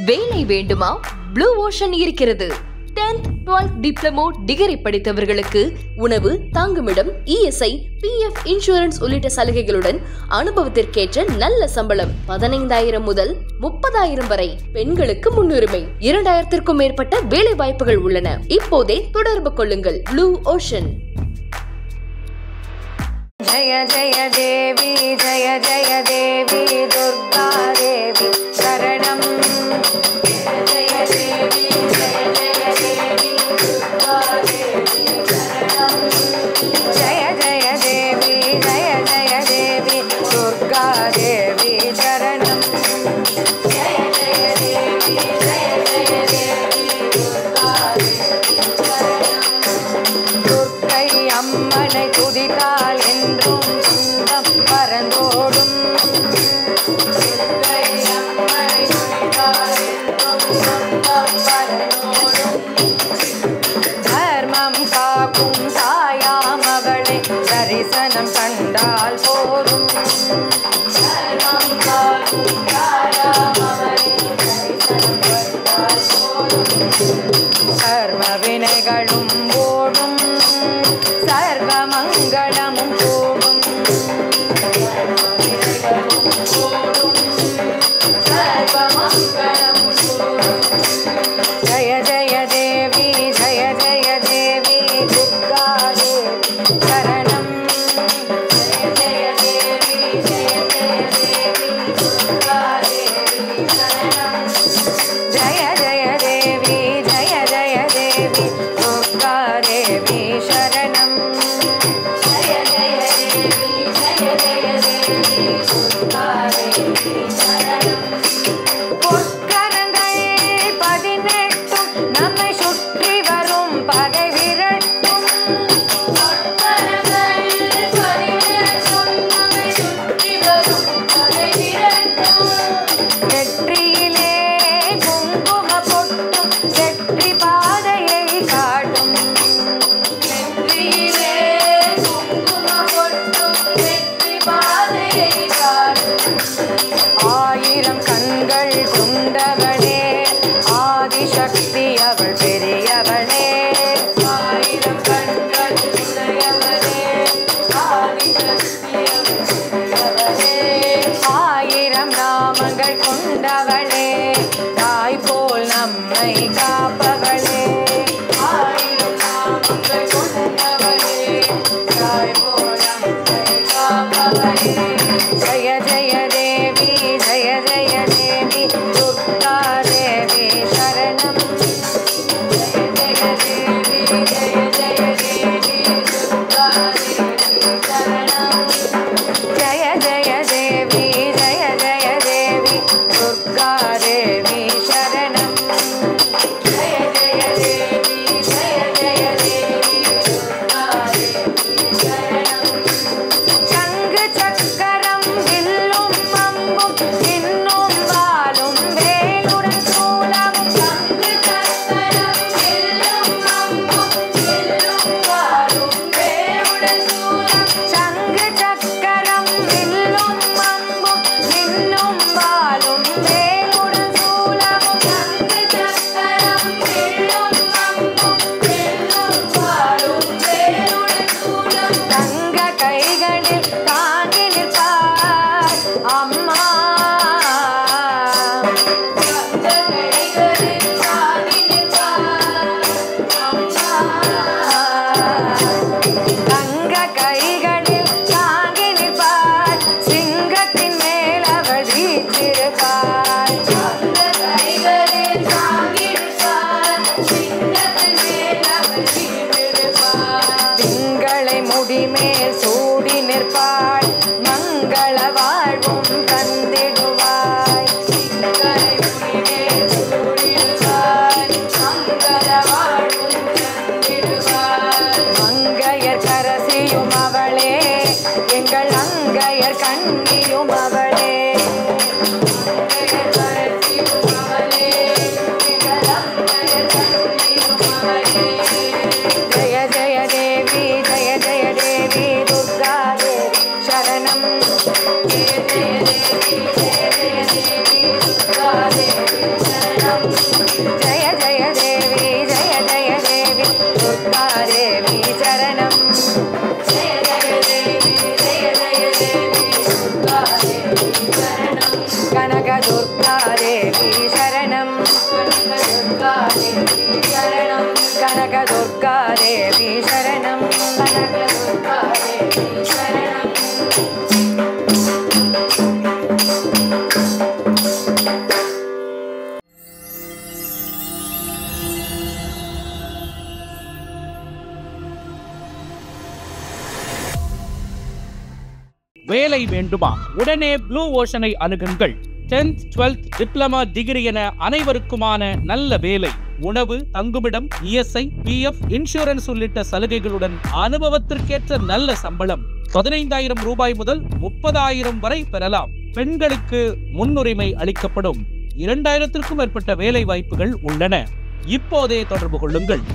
வேலை வேண்டுமா? Blue ocean இருக்கிறது. 10th 12th டிப்ளமோ டிகிரி படித்தவர்களுக்கு உணவு, தங்குமிடம், இஎஸ்ஐ, பிஎஃப் இன்சூரன்ஸ் உள்ளிட்ட சலுகைகளுடன் அனுபவத்திற்கேற்ற நல்ல சம்பளம் 15,000 முதல் 30,000 வரை. பெண்களுக்கு முன்னுரிமை. 2,000க்கும் மேற்பட்ட வேலை வாய்ப்புகள் உள்ளன. இப்போதே தொடர்பு கொள்ளுங்கள். Blue ocean. जय जय देवी जय जय देवी दुर्गा देवी शरणं जय देवी जय जय देवी दुर्गा देवी शरणं जय जय देवी जय जय देवी दुर्गा देवी शरणं जय जय देवी जय जय देवी दुर्गा देवी शरणं दुर्गै अम्मனை துதித்தால் என்றும் துன்பம் பறந்தோடும் துர்கை அம்மனை துதித்தால் என்றும் துன்பம் பறந்தோடும் தர்மம் காக்கும் தாயாம் அவளை தரிசனம் கண்டால் போதும் தர்மம் காக்கும் தாயாம் அவளை தரிசனம் கண்டால் போதும் கர்ம வினைகளும் ஓடும் சர்வ மங்களமும் கூடும் சர்வ மங்களமும் கூடும் ஜய ஜய தேவி ஜய ஜய தேவி துர்கா தேவி சரணம் ஜய ஜய தேவி ஜய ஜய தேவி துர்கா தேவி சரணம் ஜய ஜய தேவி ஜய ஜய தேவி துர்கா தேவி சரணம் ஜய ஜய தேவி ஜய ஜய தேவி துர்கா தேவி சரணம் பொற்கரங்கள் 18 நம்மை சுற்றி வரும் பகை விரட்டும் பொற்கரங்கள் 18 நம்மை சுற்றி வரும் பகை விரட்டும் வெற்றியிலே குங்கும பொட்டும் வெற்றி பாதையை காட்டும் வெற்றியிலே குங்கும பொட்டும் வெற்றி பாதையை காட்டும் ஆயிரம் கண்கள் கொண்டவளே ஆதிசக்தி அவள் பெரியவளே ஆயிரம் கண்கள் உடையவளே ஆதிசக்தி அவள் பெரியவளே ஆயிரம் நாமங்கள் கொண்டவளே தாய் போல் நம்மை காப்பவளே ஆயிரம் நாமங்கள் கொண்டவளே தாய் போல் நம்மை காப்பவளே ஜய ஜய தேவி ஜய ஜய தேவி துர்கா தேவி சரணம் ஜய ஜய தேவி ஜய ஜய தேவி துர்கா தேவி சரணம் ஜய ஜய தேவி ஜய ஜய தேவி துர்கா தேவி சரணம் ஜய ஜய தேவி ஜய ஜய தேவி துர்கா தேவி சரணம் சங்கு சக்கரம் வில்லும் அம்பும் இன்னும் வாளும் வேலுடன் சூலமும் சங்கு சக்கரம் வில்லும் அம்பும் இன்னும் வாளும் வேலுடன் சூலம் சங்கு சக்கரம் வில்லும் அம்பும் இன்னும் வாளும் வேலுடன் சூலமும் சங்கு சக்கரம் வில்லும் அம்பும் இன்னும் வாளும் வேலுடன் சூலம் தங்க கைகளில் தாங்கி நிற்பார் அம்மா தங்க கைகளில் தாங்கி நிற்பார் அம்மா தங்க கைகளில் தாங்கி நிற்பார் சிங்கத்தின் மேல் அவள் வீற்றிருப்பார் தங்க கைகளில் தாங்கி நிற்பார் சிங்கத்தின் மேல் அவள் வீற்றிருப்பார் திங்களை முடிமேல் சூடி நிற்பாள் மங்கள வாழ்வும் தந்திடுவாய் திங்களை முடிமேல் சூடி நிற்பாள் மங்கள வாழ்வும் தந்திடுவாய் மங்கையர் கரசியும் அவளே எங்கள் அங்கையர் கண்ணியும் அவளே மங்கையர் கரசியும் அவளே எங்கள் அங்கையர் கண்ணியும் அவளே ஜய ஜய தேவி ஜய ஜய தேவி துர்கா தேவி சரணம் ஜய ஜய தேவி ஜய ஜய தேவி துர்கா தேவி சரணம் தேவி சரணம் ஜெய ஜெய தேவி ஜெய ஜெய தேவி துர்கா தேவி சரணம் கனக துர்கா தேவி சரணம் துர்கா தேவி சரணம் கனக துர்கா தேவி சரணம் கனக துர்கா தேவி சரணம் வேலை வேண்டுமா? உடனே ப்ளூ ஓஷனை அணுகுங்கள். 10th 12th டிப்ளமா டிகிரி என அனைவருக்குமான நல்ல வேலை, உணவு, தங்குமிடம், இஎஸ்ஐ, பிஎஃப், இன்சூரன்ஸ் உள்ளிட்ட சலுகைகளுடன் அனுபவத்திற்கேற்ற நல்ல சம்பளம் 15,000 ரூபாய் முதல் 30,000 வரை பெறலாம். பெண்களுக்கு முன்னுரிமை அளிக்கப்படும். 2,000க்கும் மேற்பட்ட வேலை வாய்ப்புகள் உள்ளன. இப்போதே தொடர்பு கொள்ளுங்கள்.